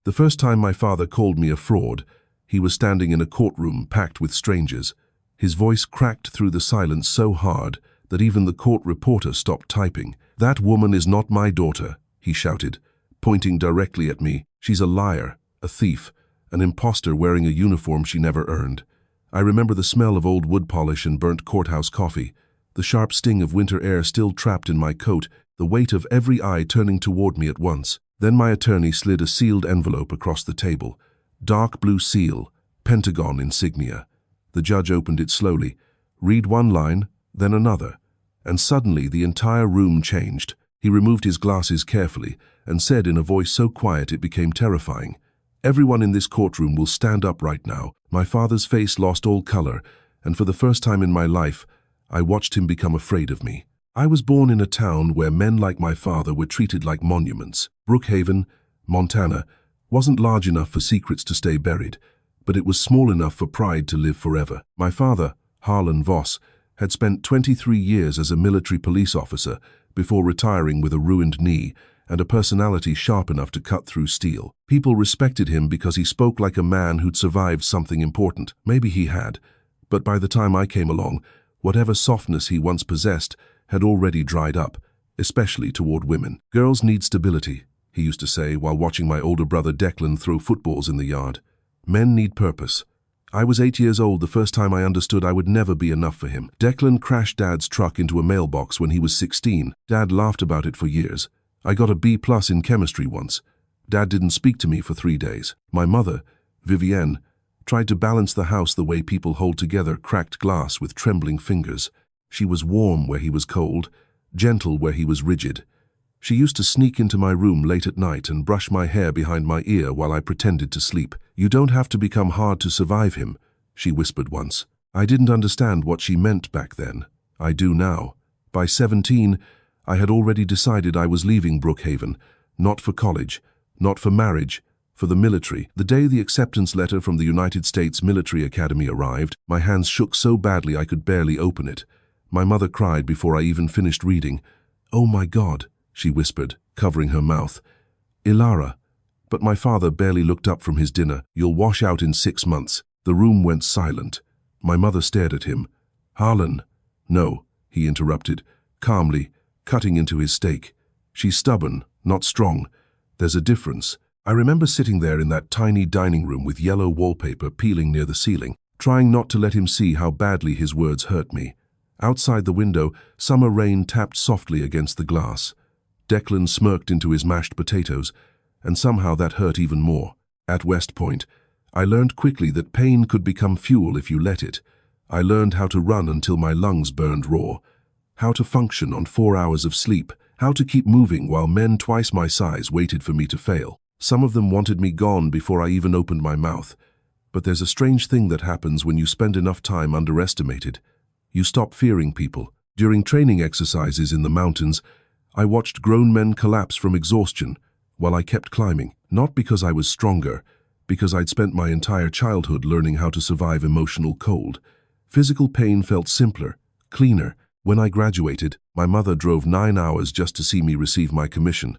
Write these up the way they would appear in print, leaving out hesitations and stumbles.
The first time my father called me a fraud, he was standing in a courtroom packed with strangers. His voice cracked through the silence so hard that even the court reporter stopped typing. "That woman is not my daughter," he shouted, pointing directly at me. "She's a liar, a thief, an imposter wearing a uniform she never earned." I remember the smell of old wood polish and burnt courthouse coffee, the sharp sting of winter air still trapped in my coat, the weight of every eye turning toward me at once. Then my attorney slid a sealed envelope across the table. Dark blue seal, Pentagon insignia. The judge opened it slowly. Read one line, then another, and suddenly the entire room changed. He removed his glasses carefully and said in a voice so quiet it became terrifying, "Everyone in this courtroom will stand up right now." My father's face lost all color, and for the first time in my life, I watched him become afraid of me. I was born in a town where men like my father were treated like monuments. Brookhaven, Montana, wasn't large enough for secrets to stay buried, but it was small enough for pride to live forever. My father, Harlan Voss, had spent 23 years as a military police officer before retiring with a ruined knee and a personality sharp enough to cut through steel. People respected him because he spoke like a man who'd survived something important. Maybe he had, but by the time I came along, whatever softness he once possessed had already dried up, especially toward women. "Girls need stability," he used to say while watching my older brother Declan throw footballs in the yard. "Men need purpose." I was 8 years old the first time I understood I would never be enough for him. Declan crashed Dad's truck into a mailbox when he was 16. Dad laughed about it for years. I got a B+ in chemistry once. Dad didn't speak to me for 3 days. My mother, Vivienne, tried to balance the house the way people hold together cracked glass with trembling fingers. She was warm where he was cold, gentle where he was rigid. She used to sneak into my room late at night and brush my hair behind my ear while I pretended to sleep. "You don't have to become hard to survive him," she whispered once. I didn't understand what she meant back then. I do now. By 17, I had already decided I was leaving Brookhaven, not for college, not for marriage, for the military. The day the acceptance letter from the United States Military Academy arrived, my hands shook so badly I could barely open it. My mother cried before I even finished reading. "Oh my God," she whispered, covering her mouth. "Ilara." But my father barely looked up from his dinner. "You'll wash out in 6 months." The room went silent. My mother stared at him. "Harlan." "No," he interrupted, calmly, cutting into his steak. "She's stubborn, not strong. There's a difference." I remember sitting there in that tiny dining room with yellow wallpaper peeling near the ceiling, trying not to let him see how badly his words hurt me. Outside the window, summer rain tapped softly against the glass. Declan smirked into his mashed potatoes, and somehow that hurt even more. At West Point, I learned quickly that pain could become fuel if you let it. I learned how to run until my lungs burned raw, how to function on 4 hours of sleep, how to keep moving while men twice my size waited for me to fail. Some of them wanted me gone before I even opened my mouth. But there's a strange thing that happens when you spend enough time underestimated. You stop fearing people. During training exercises in the mountains, I watched grown men collapse from exhaustion while I kept climbing, not because I was stronger, because I'd spent my entire childhood learning how to survive emotional cold. Physical pain felt simpler, cleaner. When I graduated, my mother drove 9 hours just to see me receive my commission.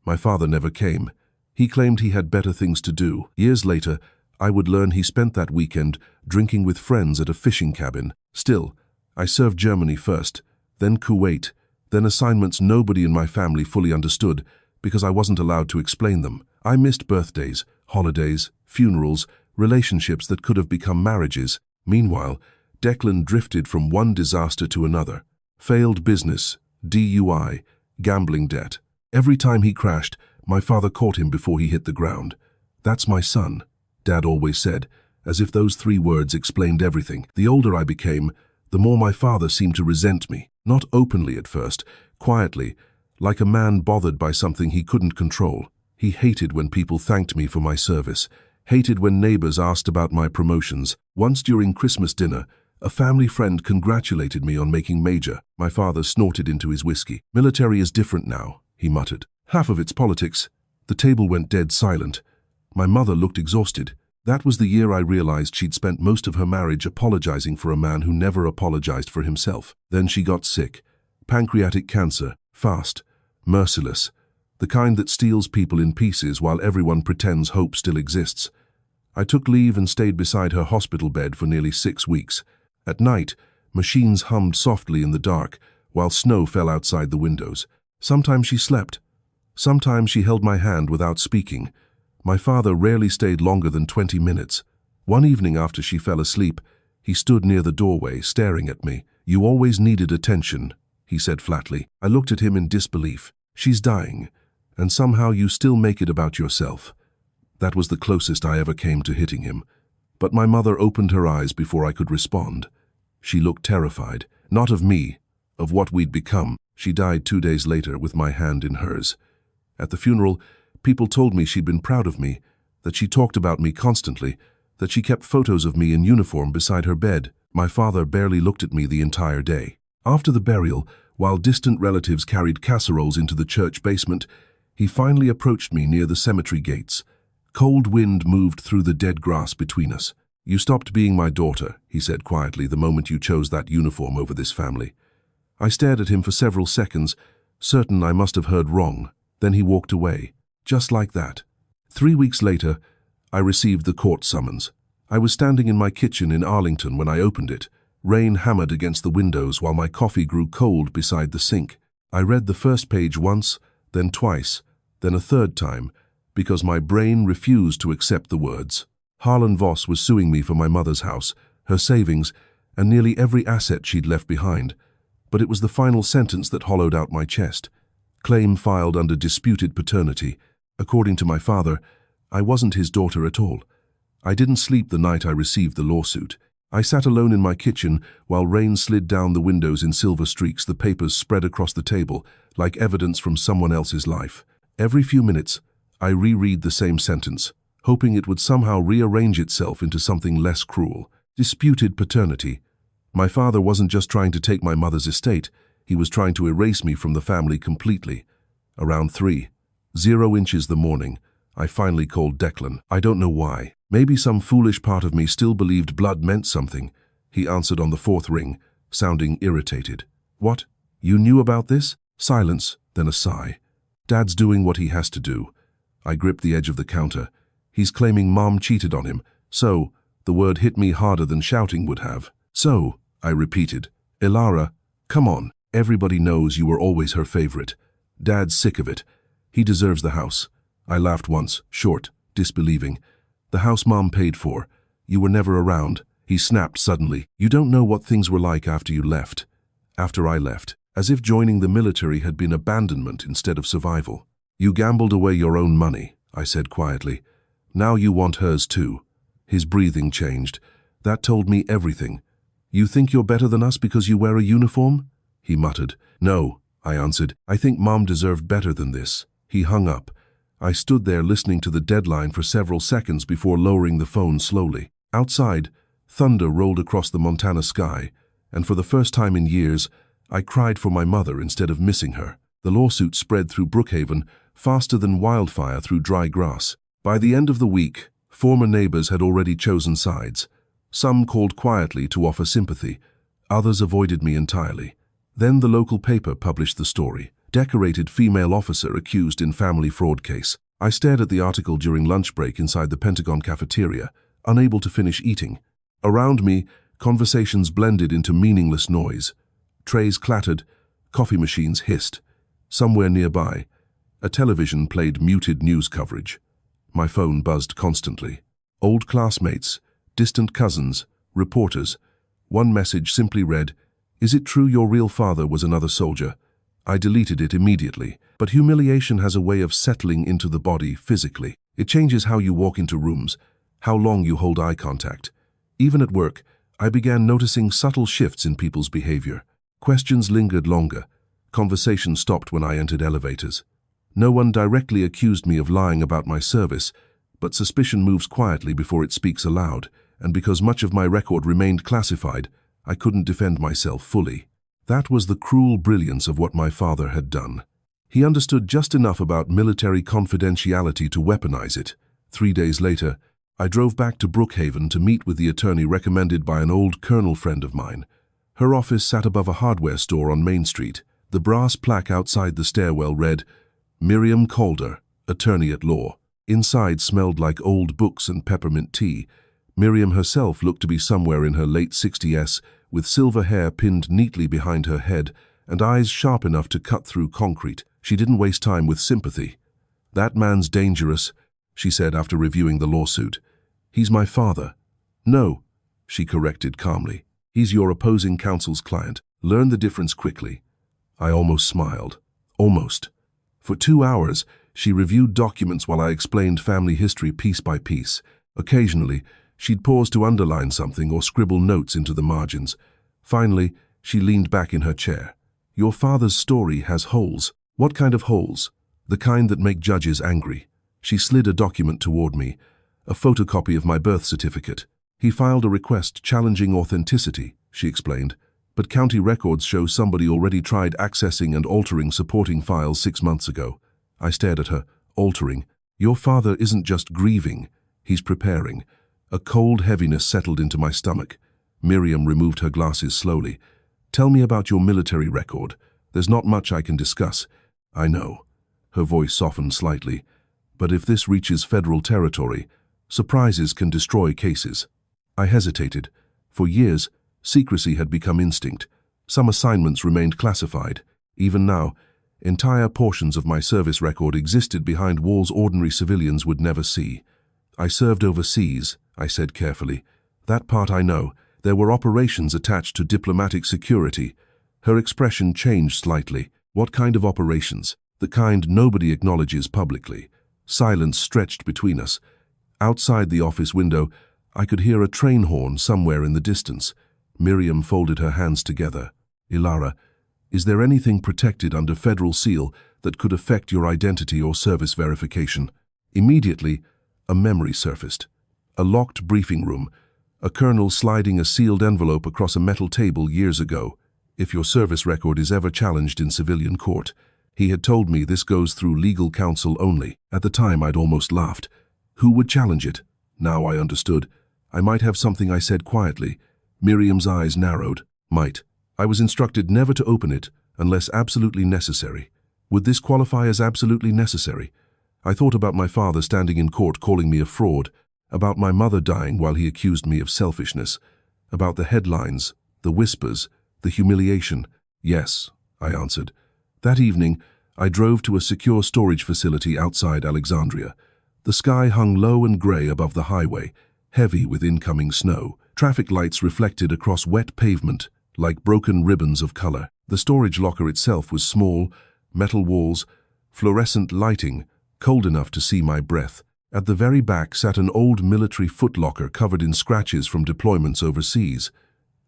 My father never came. He claimed he had better things to do. Years later, I would learn he spent that weekend drinking with friends at a fishing cabin. Still, I served Germany first, then Kuwait, then assignments nobody in my family fully understood because I wasn't allowed to explain them. I missed birthdays, holidays, funerals, relationships that could have become marriages. Meanwhile, Declan drifted from one disaster to another. Failed business, DUI, gambling debt. Every time he crashed, my father caught him before he hit the ground. "That's my son," Dad always said, as if those 3 words explained everything. The older I became, the more my father seemed to resent me. Not openly at first, quietly, like a man bothered by something he couldn't control. He hated when people thanked me for my service, hated when neighbors asked about my promotions. Once during Christmas dinner, a family friend congratulated me on making major. My father snorted into his whiskey. "Military is different now," he muttered. "Half of it's politics." The table went dead silent. My mother looked exhausted. That was the year I realized she'd spent most of her marriage apologizing for a man who never apologized for himself. Then she got sick. Pancreatic cancer, fast, merciless. the kind that steals people in pieces while everyone pretends hope still exists. I took leave and stayed beside her hospital bed for nearly 6 weeks. At night, machines hummed softly in the dark, while snow fell outside the windows. Sometimes she slept. Sometimes she held my hand without speaking. My father rarely stayed longer than 20 minutes. One evening after she fell asleep, he stood near the doorway, staring at me. "You always needed attention," he said flatly. I looked at him in disbelief. "She's dying, and somehow you still make it about yourself." That was the closest I ever came to hitting him. But my mother opened her eyes before I could respond. She looked terrified, not of me, of what we'd become. She died 2 days later with my hand in hers. At the funeral, people told me she'd been proud of me, that she talked about me constantly, that she kept photos of me in uniform beside her bed. My father barely looked at me the entire day. After the burial, while distant relatives carried casseroles into the church basement, he finally approached me near the cemetery gates. Cold wind moved through the dead grass between us. "You stopped being my daughter," he said quietly, "the moment you chose that uniform over this family." I stared at him for several seconds, certain I must have heard wrong. Then he walked away, just like that. 3 weeks later, I received the court summons. I was standing in my kitchen in Arlington when I opened it. Rain hammered against the windows while my coffee grew cold beside the sink. I read the first page once, then twice, then a third time, because my brain refused to accept the words. Harlan Voss was suing me for my mother's house, her savings, and nearly every asset she'd left behind. But it was the final sentence that hollowed out my chest. Claim filed under disputed paternity. According to my father, I wasn't his daughter at all. I didn't sleep the night I received the lawsuit. I sat alone in my kitchen while rain slid down the windows in silver streaks, the papers spread across the table, like evidence from someone else's life. Every few minutes, I reread the same sentence, hoping it would somehow rearrange itself into something less cruel. Disputed paternity. My father wasn't just trying to take my mother's estate, he was trying to erase me from the family completely. Around 3:00 the morning, I finally called Declan. I don't know why. Maybe some foolish part of me still believed blood meant something. He answered on the 4th ring, sounding irritated. "What? You knew about this?" Silence, then a sigh. "Dad's doing what he has to do." I gripped the edge of the counter. "He's claiming Mom cheated on him. So," the word hit me harder than shouting would have. "So," I repeated. "Elara, come on. Everybody knows you were always her favorite. Dad's sick of it. He deserves the house." I laughed once, short, disbelieving. "The house Mom paid for. You were never around." He snapped suddenly. "You don't know what things were like after you left." After I left. As if joining the military had been abandonment instead of survival. "You gambled away your own money," I said quietly. "Now you want hers too." His breathing changed. "That told me everything." "You think you're better than us because you wear a uniform?" he muttered. "No," I answered. "I think Mom deserved better than this." He hung up. I stood there listening to the deadline for several seconds before lowering the phone slowly. Outside, thunder rolled across the Montana sky, and for the first time in years, I cried for my mother instead of missing her. The lawsuit spread through Brookhaven faster than wildfire through dry grass. By the end of the week, former neighbors had already chosen sides. Some called quietly to offer sympathy. Others avoided me entirely. Then the local paper published the story. Decorated female officer accused in family fraud case. I stared at the article during lunch break inside the Pentagon cafeteria, unable to finish eating. Around me, conversations blended into meaningless noise. Trays clattered, coffee machines hissed. Somewhere nearby, a television played muted news coverage. My phone buzzed constantly. Old classmates, distant cousins, reporters. One message simply read, "Is it true your real father was another soldier?" I deleted it immediately, but humiliation has a way of settling into the body physically. It changes how you walk into rooms, how long you hold eye contact. Even at work, I began noticing subtle shifts in people's behavior. Questions lingered longer. Conversation stopped when I entered elevators. No one directly accused me of lying about my service, but suspicion moves quietly before it speaks aloud, and because much of my record remained classified, I couldn't defend myself fully. That was the cruel brilliance of what my father had done. He understood just enough about military confidentiality to weaponize it. 3 days later, I drove back to Brookhaven to meet with the attorney recommended by an old colonel friend of mine. Her office sat above a hardware store on Main Street. The brass plaque outside the stairwell read, Miriam Calder, attorney at law. Inside smelled like old books and peppermint tea. Miriam herself looked to be somewhere in her late 60s, with silver hair pinned neatly behind her head and eyes sharp enough to cut through concrete. She didn't waste time with sympathy. "That man's dangerous," she said after reviewing the lawsuit. "He's my father." "No," she corrected calmly. "He's your opposing counsel's client. Learn the difference quickly." I almost smiled. Almost. For 2 hours, she reviewed documents while I explained family history piece by piece. Occasionally, she'd pause to underline something or scribble notes into the margins. Finally, she leaned back in her chair. "Your father's story has holes." "What kind of holes?" "The kind that make judges angry." She slid a document toward me, a photocopy of my birth certificate. "He filed a request challenging authenticity," she explained, "but county records show somebody already tried accessing and altering supporting files 6 months ago." I stared at her. "Altering? Your father isn't just grieving, he's preparing." A cold heaviness settled into my stomach. Miriam removed her glasses slowly. "Tell me about your military record. There's not much I can discuss." "I know." Her voice softened slightly. "But if this reaches federal territory, surprises can destroy cases." I hesitated. For years, secrecy had become instinct. Some assignments remained classified. Even now, entire portions of my service record existed behind walls ordinary civilians would never see. "I served overseas," I said carefully. "That part I know. There were operations attached to diplomatic security." Her expression changed slightly. "What kind of operations?" "The kind nobody acknowledges publicly." Silence stretched between us. Outside the office window, I could hear a train horn somewhere in the distance. Miriam folded her hands together. "Ilara, is there anything protected under federal seal that could affect your identity or service verification?" Immediately, a memory surfaced. A locked briefing room, a colonel sliding a sealed envelope across a metal table years ago. "If your service record is ever challenged in civilian court." He had told me this goes through legal counsel only. At the time, I'd almost laughed. Who would challenge it? Now I understood. I might have something I said quietly. Miriam's eyes narrowed. "Might. I was instructed never to open it unless absolutely necessary." Would this qualify as absolutely necessary? I thought about my father standing in court calling me a fraud, about my mother dying while he accused me of selfishness, about the headlines, the whispers, the humiliation. "Yes," I answered. That evening, I drove to a secure storage facility outside Alexandria. The sky hung low and gray above the highway, heavy with incoming snow. Traffic lights reflected across wet pavement like broken ribbons of color. The storage locker itself was small, metal walls, fluorescent lighting, cold enough to see my breath. At the very back sat an old military footlocker covered in scratches from deployments overseas.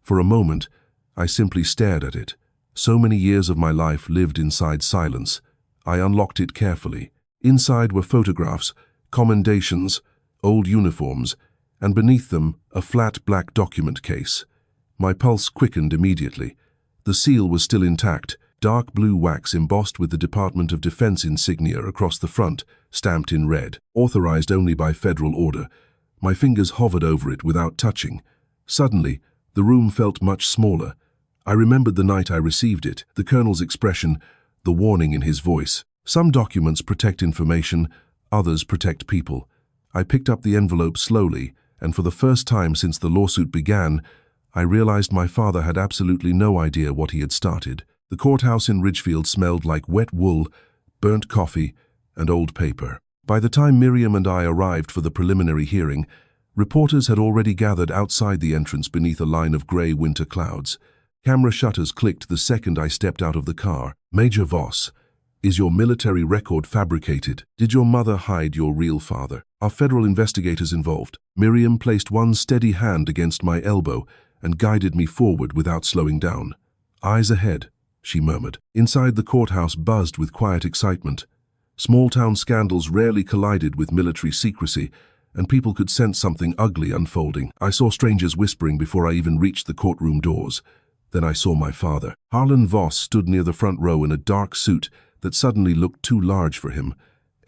For a moment, I simply stared at it. So many years of my life lived inside silence. I unlocked it carefully. Inside were photographs, commendations, old uniforms, and beneath them a flat black document case. My pulse quickened immediately. The seal was still intact, dark blue wax embossed with the Department of Defense insignia across the front, stamped in red, authorized only by federal order. My fingers hovered over it without touching. Suddenly, the room felt much smaller. I remembered the night I received it, the colonel's expression, the warning in his voice. Some documents protect information, others protect people. I picked up the envelope slowly, and for the first time since the lawsuit began, I realized my father had absolutely no idea what he had started. The courthouse in Ridgefield smelled like wet wool, burnt coffee, and old paper. By the time Miriam and I arrived for the preliminary hearing, reporters had already gathered outside the entrance beneath a line of gray winter clouds. Camera shutters clicked the second I stepped out of the car. "Major Voss, is your military record fabricated? Did your mother hide your real father? Are federal investigators involved?" Miriam placed one steady hand against my elbow and guided me forward without slowing down. "Eyes ahead," she murmured. Inside the courthouse buzzed with quiet excitement. Small-town scandals rarely collided with military secrecy, and people could sense something ugly unfolding. I saw strangers whispering before I even reached the courtroom doors. Then I saw my father. Harlan Voss stood near the front row in a dark suit that suddenly looked too large for him.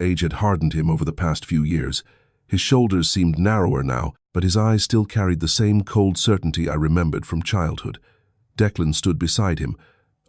Age had hardened him over the past few years. His shoulders seemed narrower now, but his eyes still carried the same cold certainty I remembered from childhood. Declan stood beside him,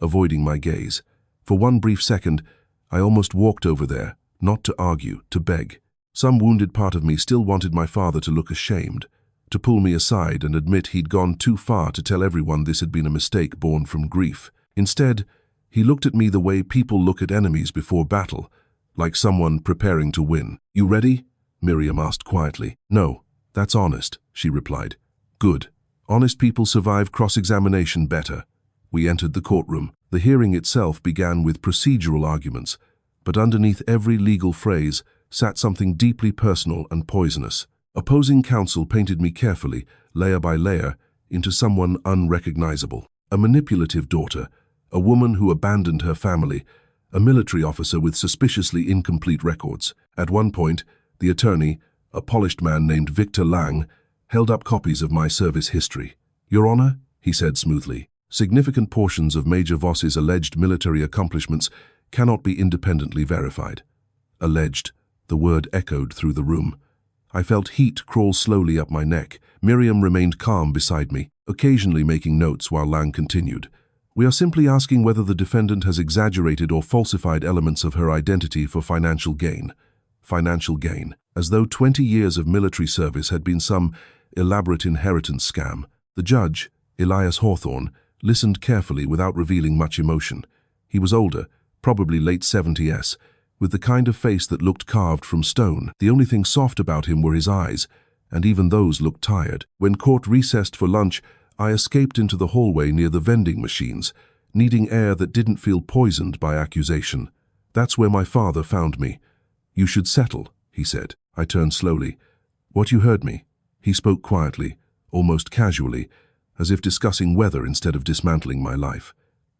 avoiding my gaze. For one brief second, I almost walked over there, not to argue, to beg. Some wounded part of me still wanted my father to look ashamed, to pull me aside and admit he'd gone too far to tell everyone this had been a mistake born from grief. Instead, he looked at me the way people look at enemies before battle, like someone preparing to win. "You ready?" Miriam asked quietly. "No, that's honest," she replied. "Good. Honest people survive cross-examination better." We entered the courtroom. The hearing itself began with procedural arguments, but underneath every legal phrase sat something deeply personal and poisonous. Opposing counsel painted me carefully, layer by layer, into someone unrecognizable. A manipulative daughter, a woman who abandoned her family, a military officer with suspiciously incomplete records. At one point, the attorney, a polished man named Victor Lang, held up copies of my service history. "Your Honor," he said smoothly, "significant portions of Major Voss's alleged military accomplishments cannot be independently verified." Alleged. The word echoed through the room. I felt heat crawl slowly up my neck. Miriam remained calm beside me, occasionally making notes while Lang continued. "We are simply asking whether the defendant has exaggerated or falsified elements of her identity for financial gain." Financial gain, as though 20 years of military service had been some elaborate inheritance scam. The judge, Elias Hawthorne, listened carefully without revealing much emotion. He was older, probably late 70s, with the kind of face that looked carved from stone. The only thing soft about him were his eyes, and even those looked tired. When court recessed for lunch, I escaped into the hallway near the vending machines, needing air that didn't feel poisoned by accusation. That's where my father found me. "You should settle," he said. I turned slowly. "What, you heard me?" He spoke quietly, almost casually, as if discussing weather instead of dismantling my life.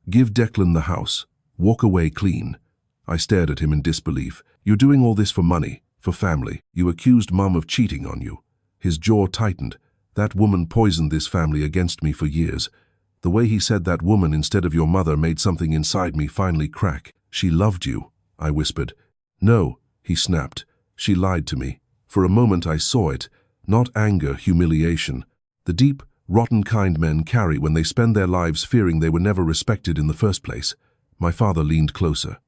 "Give Declan the house. Walk away clean." I stared at him in disbelief. "You're doing all this for money, for family. You accused Mum of cheating on you." His jaw tightened. "That woman poisoned this family against me for years." The way he said "that woman" instead of "your mother" made something inside me finally crack. "She loved you," I whispered. "No," he snapped. "She lied to me." For a moment I saw it. Not anger, humiliation. The deep, rotten kind men carry when they spend their lives fearing they were never respected in the first place. My father leaned closer.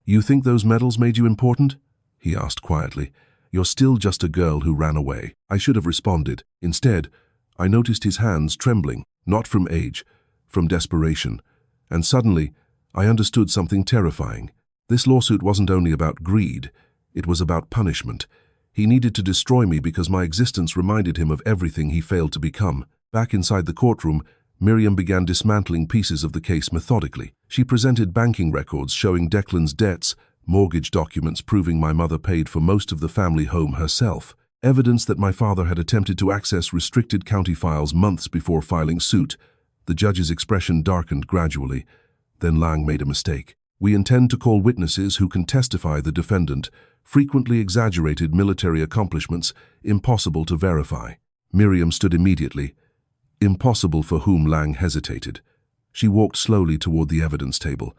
"You think those medals made you important?" he asked quietly. "You're still just a girl who ran away." I should have responded. Instead, I noticed his hands trembling, not from age, from desperation. And suddenly, I understood something terrifying. This lawsuit wasn't only about greed, it was about punishment. He needed to destroy me because my existence reminded him of everything he failed to become. Back inside the courtroom, Miriam began dismantling pieces of the case methodically. She presented banking records showing Declan's debts, mortgage documents proving my mother paid for most of the family home herself, evidence that my father had attempted to access restricted county files months before filing suit. The judge's expression darkened gradually. Then Lang made a mistake. "We intend to call witnesses who can testify the defendant frequently exaggerated military accomplishments impossible to verify." Miriam stood immediately. Impossible for whom Lang hesitated. She walked slowly toward the evidence table.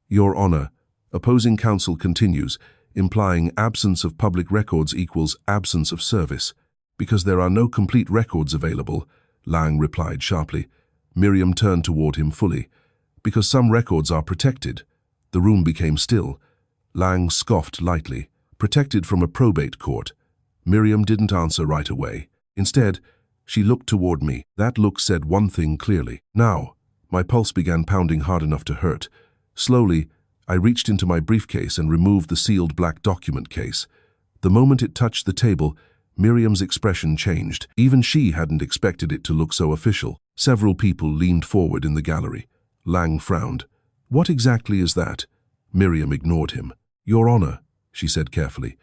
"Your Honor," opposing counsel continues, implying absence of public records equals absence of service. "Because there are no complete records available," Lang replied sharply. Miriam turned toward him fully. "Because some records are protected." The room became still. Lang scoffed lightly. "Protected from a probate court." Miriam didn't answer right away. Instead, she looked toward me. That look said one thing clearly. Now, my pulse began pounding hard enough to hurt. Slowly, I reached into my briefcase and removed the sealed black document case. The moment it touched the table, Miriam's expression changed. Even she hadn't expected it to look so official. Several people leaned forward in the gallery. Lang frowned. "What exactly is that?" Miriam ignored him. "Your Honor," she said carefully,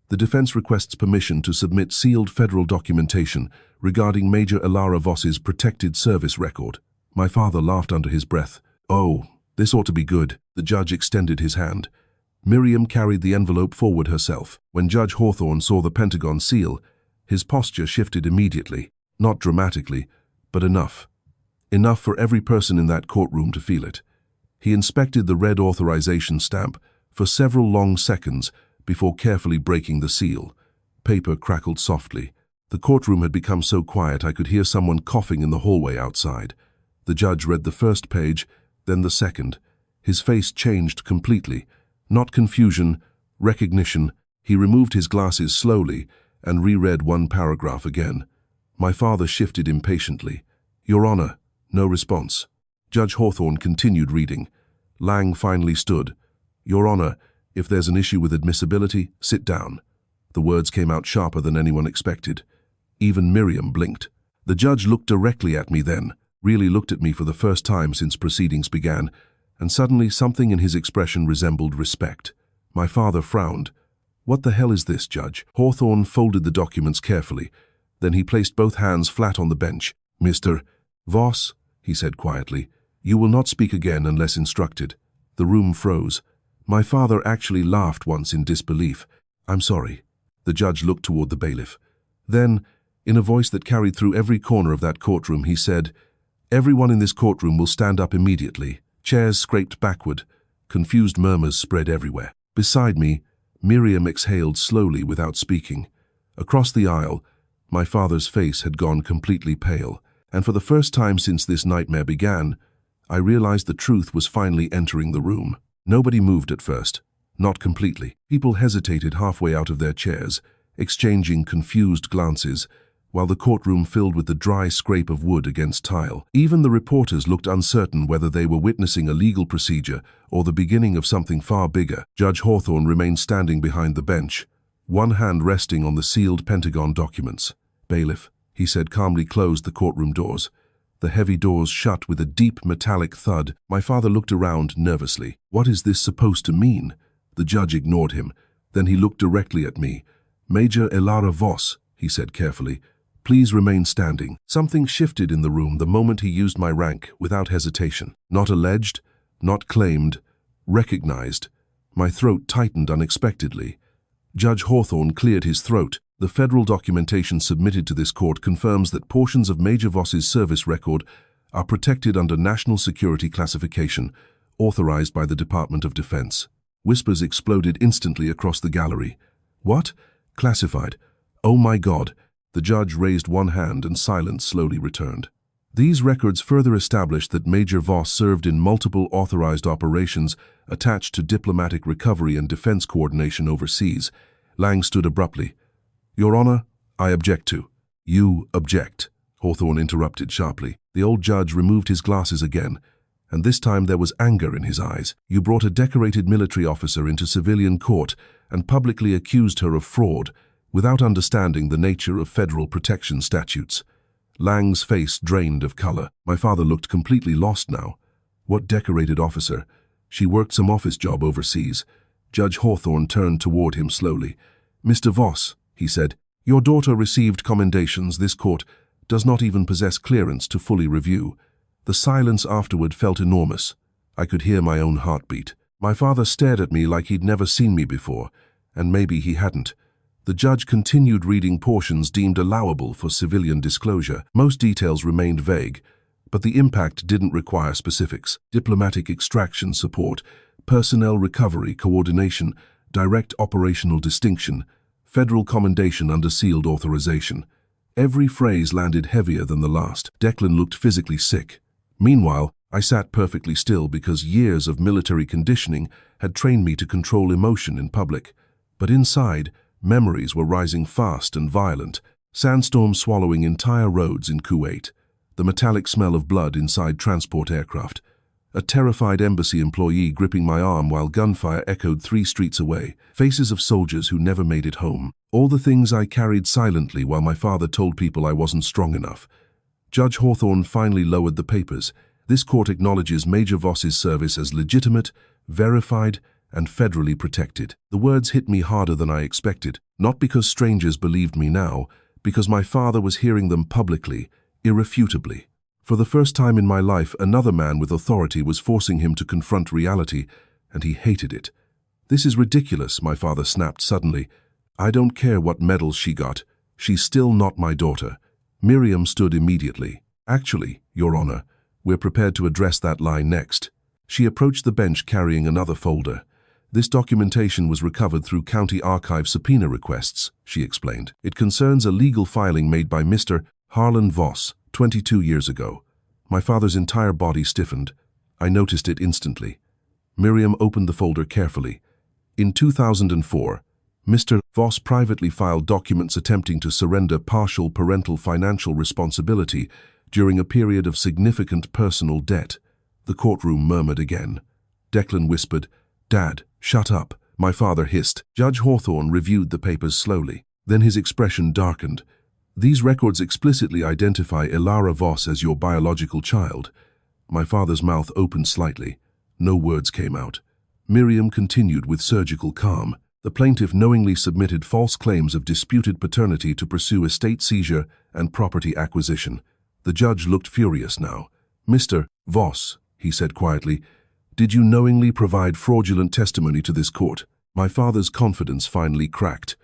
"the defense requests permission to submit sealed federal documentation regarding Major Elara Voss's protected service record." My father laughed under his breath. "Oh, this ought to be good." The judge extended his hand. Miriam carried the envelope forward herself. When Judge Hawthorne saw the Pentagon seal, his posture shifted immediately. Not dramatically, but enough. Enough for every person in that courtroom to feel it. He inspected the red authorization stamp for several long seconds before carefully breaking the seal. Paper crackled softly. The courtroom had become so quiet I could hear someone coughing in the hallway outside. The judge read the first page, then the second. His face changed completely. Not confusion, recognition. He removed his glasses slowly and reread one paragraph again. My father shifted impatiently. Your Honor, no response. Judge Hawthorne continued reading. Lang finally stood. Your Honor, if there's an issue with admissibility, sit down. The words came out sharper than anyone expected. Even Miriam blinked. The judge looked directly at me then, really looked at me for the first time since proceedings began, and suddenly something in his expression resembled respect. My father frowned. What the hell is this, Judge? Hawthorne folded the documents carefully. Then he placed both hands flat on the bench. Mr. Voss, he said quietly, you will not speak again unless instructed. The room froze. My father actually laughed once in disbelief. I'm sorry. The judge looked toward the bailiff. Then, in a voice that carried through every corner of that courtroom, he said, Everyone in this courtroom will stand up immediately. Chairs scraped backward. Confused murmurs spread everywhere. Beside me, Miriam exhaled slowly without speaking. Across the aisle, my father's face had gone completely pale, and for the first time since this nightmare began, I realized the truth was finally entering the room. Nobody moved at first, not completely. People hesitated halfway out of their chairs, exchanging confused glances, while the courtroom filled with the dry scrape of wood against tile. Even the reporters looked uncertain whether they were witnessing a legal procedure or the beginning of something far bigger. Judge Hawthorne remained standing behind the bench, one hand resting on the sealed Pentagon documents. Bailiff, he said calmly, closed the courtroom doors. The heavy doors shut with a deep metallic thud. My father looked around nervously. What is this supposed to mean? The judge ignored him. Then he looked directly at me. Major Elara Voss, he said carefully, please remain standing. Something shifted in the room the moment he used my rank without hesitation. Not alleged, not claimed, recognized. My throat tightened unexpectedly. Judge Hawthorne cleared his throat. The federal documentation submitted to this court confirms that portions of Major Voss's service record are protected under national security classification, authorized by the Department of Defense. Whispers exploded instantly across the gallery. What? Classified. Oh my God. The judge raised one hand and silence slowly returned. These records further established that Major Voss served in multiple authorized operations attached to diplomatic recovery and defense coordination overseas. Lang stood abruptly. Your Honor, I object to. You object, Hawthorne interrupted sharply. The old judge removed his glasses again, and this time there was anger in his eyes. You brought a decorated military officer into civilian court and publicly accused her of fraud, without understanding the nature of federal protection statutes. Lang's face drained of color. My father looked completely lost now. What decorated officer? She worked some office job overseas. Judge Hawthorne turned toward him slowly. Mr. Voss, he said, your daughter received commendations this court does not even possess clearance to fully review. The silence afterward felt enormous. I could hear my own heartbeat. My father stared at me like he'd never seen me before, and maybe he hadn't. The judge continued reading portions deemed allowable for civilian disclosure. Most details remained vague, but the impact didn't require specifics. Diplomatic extraction support, personnel recovery coordination, direct operational distinction, federal commendation under sealed authorization. Every phrase landed heavier than the last. Declan looked physically sick. Meanwhile, I sat perfectly still because years of military conditioning had trained me to control emotion in public. But inside, memories were rising fast and violent, sandstorms swallowing entire roads in Kuwait, the metallic smell of blood inside transport aircraft, a terrified embassy employee gripping my arm while gunfire echoed 3 streets away, faces of soldiers who never made it home. All the things I carried silently while my father told people I wasn't strong enough. Judge Hawthorne finally lowered the papers. This court acknowledges Major Voss's service as legitimate, verified, and federally protected. The words hit me harder than I expected, not because strangers believed me now, because my father was hearing them publicly, irrefutably. For the first time in my life, another man with authority was forcing him to confront reality, and he hated it. This is ridiculous, my father snapped suddenly. I don't care what medals she got. She's still not my daughter. Miriam stood immediately. Actually, Your Honor, we're prepared to address that lie next. She approached the bench carrying another folder. This documentation was recovered through county archive subpoena requests, she explained. It concerns a legal filing made by Mr. Harlan Voss 22 years ago. My father's entire body stiffened. I noticed it instantly. Miriam opened the folder carefully. In 2004, Mr. Voss privately filed documents attempting to surrender partial parental financial responsibility during a period of significant personal debt. The courtroom murmured again. Declan whispered, "Dad, shut up." My father hissed. Judge Hawthorne reviewed the papers slowly. Then his expression darkened. "These records explicitly identify Elara Voss as your biological child." My father's mouth opened slightly. No words came out. Miriam continued with surgical calm. The plaintiff knowingly submitted false claims of disputed paternity to pursue estate seizure and property acquisition. The judge looked furious now. "Mr. Voss," he said quietly, "did you knowingly provide fraudulent testimony to this court?" My father's confidence finally cracked.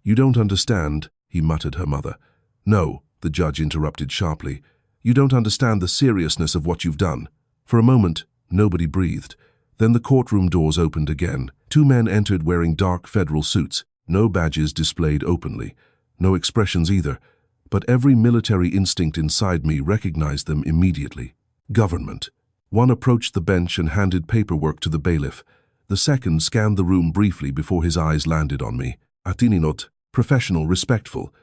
"You don't understand," he muttered her mother. "No," the judge interrupted sharply. "You don't understand the seriousness of what you've done." For a moment, nobody breathed. Then the courtroom doors opened again. Two men entered wearing dark federal suits, no badges displayed openly, no expressions either, but every military instinct inside me recognized them immediately. Government. One approached the bench and handed paperwork to the bailiff. The second scanned the room briefly before his eyes landed on me. Atininot, professional, respectful.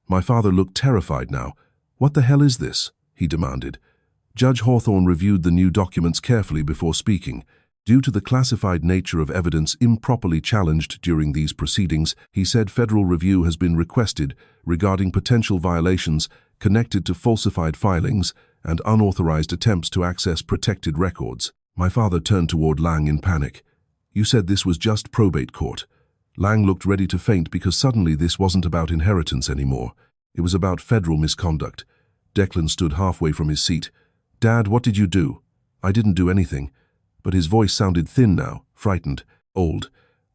My father looked terrified now. "What the hell is this?" he demanded. Judge Hawthorne reviewed the new documents carefully before speaking. Due to the classified nature of evidence improperly challenged during these proceedings, he said federal review has been requested regarding potential violations connected to falsified filings and unauthorized attempts to access protected records. My father turned toward Lang in panic. "You said this was just probate court." Lang looked ready to faint because suddenly this wasn't about inheritance anymore. It was about federal misconduct. Declan stood halfway from his seat. "Dad, what did you do?" "I didn't do anything." But his voice sounded thin now, frightened, old.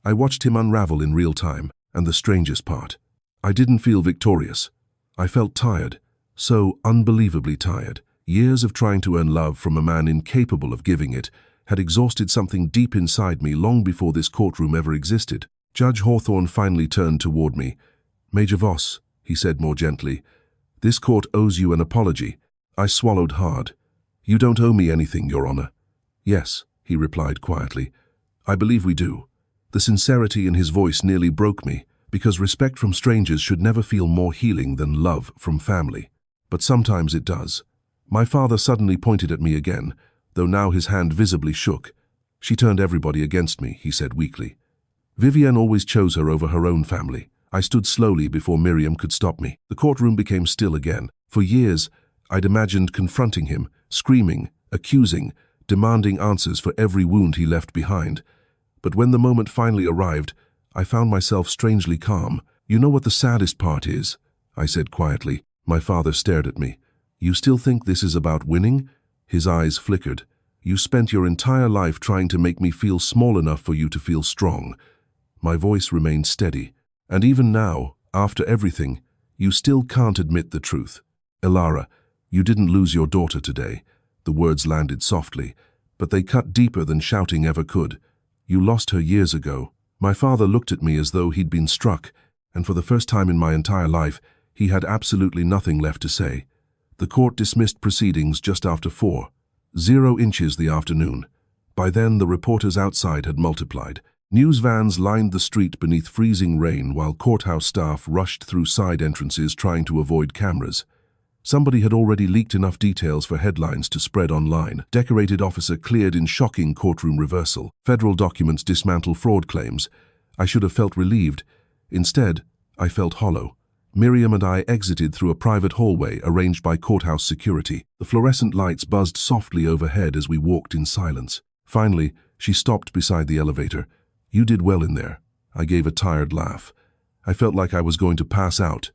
I watched him unravel in real time, and the strangest part. I didn't feel victorious. I felt tired, so unbelievably tired. Years of trying to earn love from a man incapable of giving it had exhausted something deep inside me long before this courtroom ever existed. Judge Hawthorne finally turned toward me. "Major Voss," he said more gently, "this court owes you an apology." I swallowed hard. "You don't owe me anything, Your Honor." "Yes," he replied quietly. "I believe we do." The sincerity in his voice nearly broke me, because respect from strangers should never feel more healing than love from family. But sometimes it does. My father suddenly pointed at me again, though now his hand visibly shook. "She turned everybody against me," he said weakly. "Vivienne always chose her over her own family." I stood slowly before Miriam could stop me. The courtroom became still again. For years, I'd imagined confronting him, screaming, accusing, demanding answers for every wound he left behind. But when the moment finally arrived, I found myself strangely calm. "You know what the saddest part is?" I said quietly. My father stared at me. "You still think this is about winning?" His eyes flickered. "You spent your entire life trying to make me feel small enough for you to feel strong." My voice remained steady. "And even now, after everything, you still can't admit the truth. Elara, you didn't lose your daughter today." The words landed softly, but they cut deeper than shouting ever could. "You lost her years ago." My father looked at me as though he'd been struck, and for the first time in my entire life, he had absolutely nothing left to say. The court dismissed proceedings just after 4:00 the afternoon. By then, the reporters outside had multiplied. News vans lined the street beneath freezing rain while courthouse staff rushed through side entrances trying to avoid cameras. Somebody had already leaked enough details for headlines to spread online. Decorated officer cleared in shocking courtroom reversal. Federal documents dismantle fraud claims. I should have felt relieved. Instead, I felt hollow. Miriam and I exited through a private hallway arranged by courthouse security. The fluorescent lights buzzed softly overhead as we walked in silence. Finally, she stopped beside the elevator. "You did well in there." I gave a tired laugh. I felt like I was going to pass out.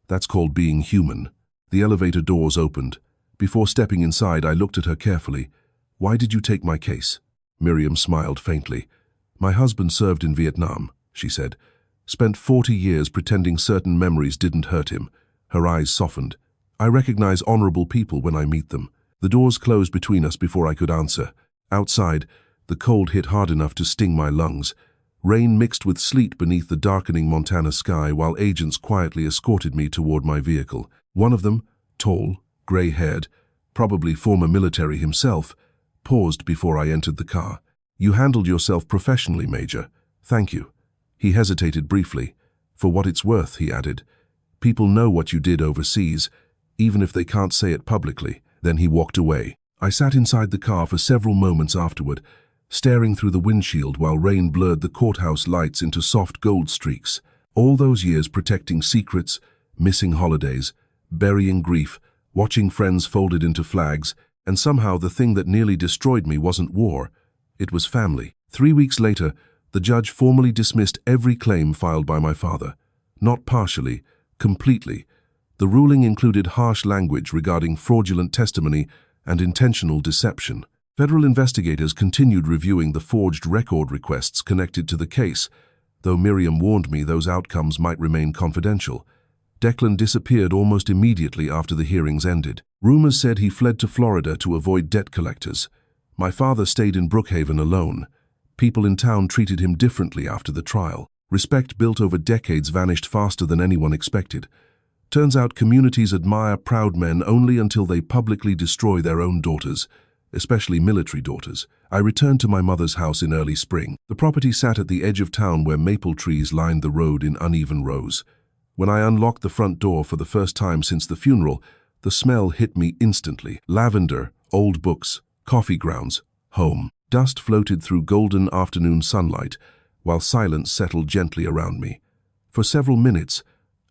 That's called being human. The elevator doors opened. Before stepping inside, I looked at her carefully. "Why did you take my case?" Miriam smiled faintly. "My husband served in Vietnam," she said. "Spent 40 years pretending certain memories didn't hurt him." Her eyes softened. "I recognize honorable people when I meet them." The doors closed between us before I could answer. Outside, the cold hit hard enough to sting my lungs. Rain mixed with sleet beneath the darkening Montana sky while agents quietly escorted me toward my vehicle. One of them, tall, gray-haired, probably former military himself, paused before I entered the car. "You handled yourself professionally, Major. Thank you. He hesitated briefly. For what it's worth, he added. People know what you did overseas, even if they can't say it publicly. Then he walked away. I sat inside the car for several moments afterward, staring through the windshield while rain blurred the courthouse lights into soft gold streaks. All those years protecting secrets, missing holidays, burying grief, watching friends folded into flags, and somehow the thing that nearly destroyed me wasn't war. It was family. 3 weeks later, the judge formally dismissed every claim filed by my father. Not partially, completely. The ruling included harsh language regarding fraudulent testimony and intentional deception. Federal investigators continued reviewing the forged record requests connected to the case, though Miriam warned me those outcomes might remain confidential. Declan disappeared almost immediately after the hearings ended. Rumors said he fled to Florida to avoid debt collectors. My father stayed in Brookhaven alone. People in town treated him differently after the trial. Respect built over decades vanished faster than anyone expected. Turns out communities admire proud men only until they publicly destroy their own daughters, especially military daughters. I returned to my mother's house in early spring. The property sat at the edge of town where maple trees lined the road in uneven rows. When I unlocked the front door for the first time since the funeral, the smell hit me instantly. Lavender, old books, coffee grounds, home. Dust floated through golden afternoon sunlight, while silence settled gently around me. For several minutes,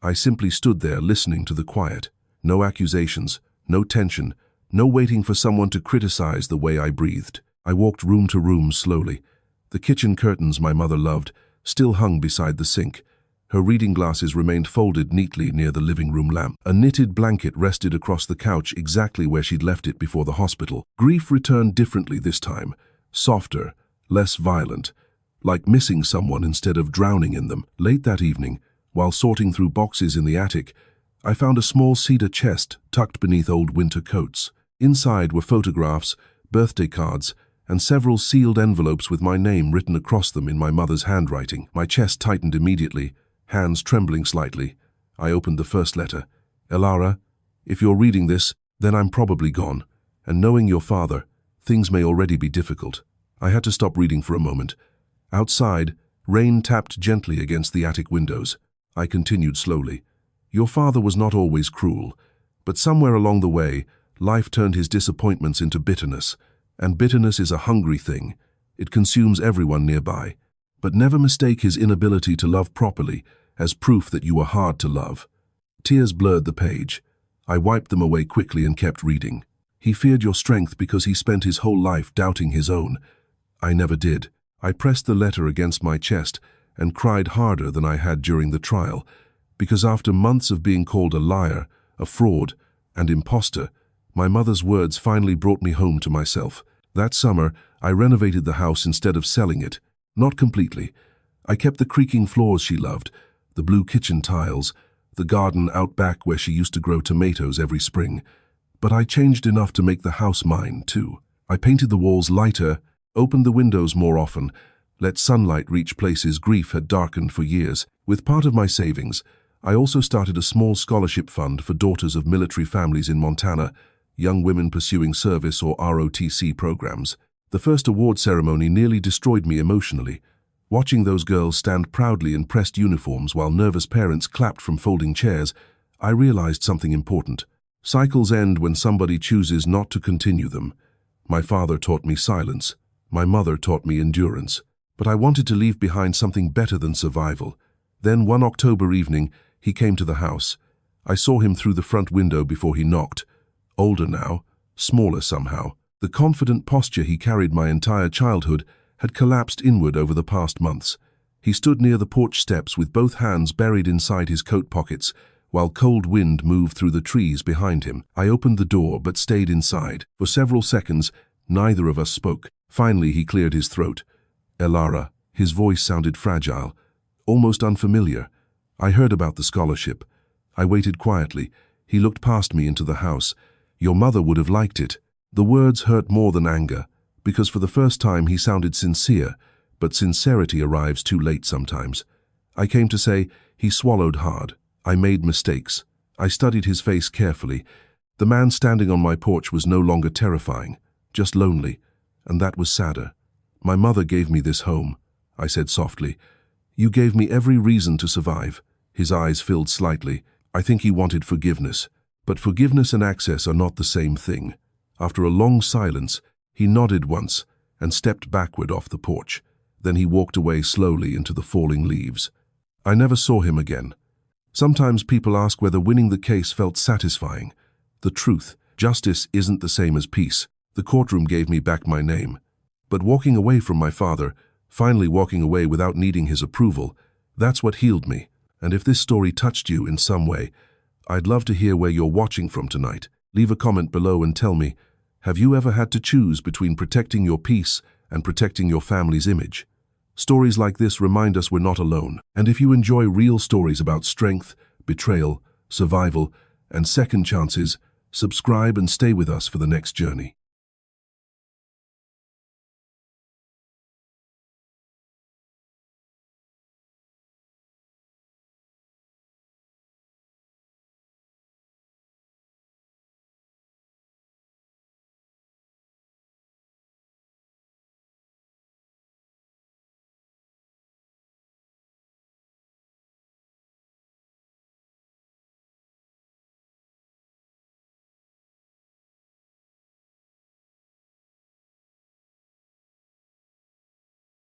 I simply stood there listening to the quiet. No accusations, no tension, no waiting for someone to criticize the way I breathed. I walked room to room slowly. The kitchen curtains my mother loved still hung beside the sink. Her reading glasses remained folded neatly near the living room lamp. A knitted blanket rested across the couch exactly where she'd left it before the hospital. Grief returned differently this time, softer, less violent, like missing someone instead of drowning in them. Late that evening, while sorting through boxes in the attic, I found a small cedar chest tucked beneath old winter coats. Inside were photographs, birthday cards, and several sealed envelopes with my name written across them in my mother's handwriting. My chest tightened immediately, hands trembling slightly. I opened the first letter. Elara, if you're reading this, then I'm probably gone, and knowing your father, things may already be difficult. I had to stop reading for a moment. Outside, rain tapped gently against the attic windows. I continued slowly. Your father was not always cruel, but somewhere along the way, life turned his disappointments into bitterness, and bitterness is a hungry thing. It consumes everyone nearby. But never mistake his inability to love properly as proof that you are hard to love. Tears blurred the page. I wiped them away quickly and kept reading. He feared your strength because he spent his whole life doubting his own. I never did. I pressed the letter against my chest and cried harder than I had during the trial, because after months of being called a liar, a fraud, and imposter, my mother's words finally brought me home to myself. That summer, I renovated the house instead of selling it. Not completely. I kept the creaking floors she loved, the blue kitchen tiles, the garden out back where she used to grow tomatoes every spring. But I changed enough to make the house mine, too. I painted the walls lighter, opened the windows more often, let sunlight reach places grief had darkened for years. With part of my savings, I also started a small scholarship fund for daughters of military families in Montana, young women pursuing service or ROTC programs. The first award ceremony nearly destroyed me emotionally. Watching those girls stand proudly in pressed uniforms while nervous parents clapped from folding chairs, I realized something important. Cycles end when somebody chooses not to continue them. My father taught me silence. My mother taught me endurance. But I wanted to leave behind something better than survival. Then one October evening, he came to the house. I saw him through the front window before he knocked. Older now, smaller somehow. The confident posture he carried my entire childhood had collapsed inward over the past months. He stood near the porch steps with both hands buried inside his coat pockets, while cold wind moved through the trees behind him. I opened the door but stayed inside. For several seconds, neither of us spoke. Finally, he cleared his throat. Elara. His voice sounded fragile, almost unfamiliar. I heard about the scholarship. I waited quietly. He looked past me into the house. Your mother would have liked it. The words hurt more than anger, because for the first time he sounded sincere, but sincerity arrives too late sometimes. I came to say, he swallowed hard. I made mistakes. I studied his face carefully. The man standing on my porch was no longer terrifying, just lonely, and that was sadder. My mother gave me this home. I said softly. "You gave me every reason to survive." His eyes filled slightly. I think he wanted forgiveness. But forgiveness and access are not the same thing. After a long silence, he nodded once and stepped backward off the porch. Then he walked away slowly into the falling leaves. I never saw him again. Sometimes people ask whether winning the case felt satisfying. The truth, justice isn't the same as peace. The courtroom gave me back my name. But walking away from my father, finally walking away without needing his approval, that's what healed me. And if this story touched you in some way, I'd love to hear where you're watching from tonight. Leave a comment below and tell me, have you ever had to choose between protecting your peace and protecting your family's image? Stories like this remind us we're not alone. And if you enjoy real stories about strength, betrayal, survival, and second chances, subscribe and stay with us for the next journey.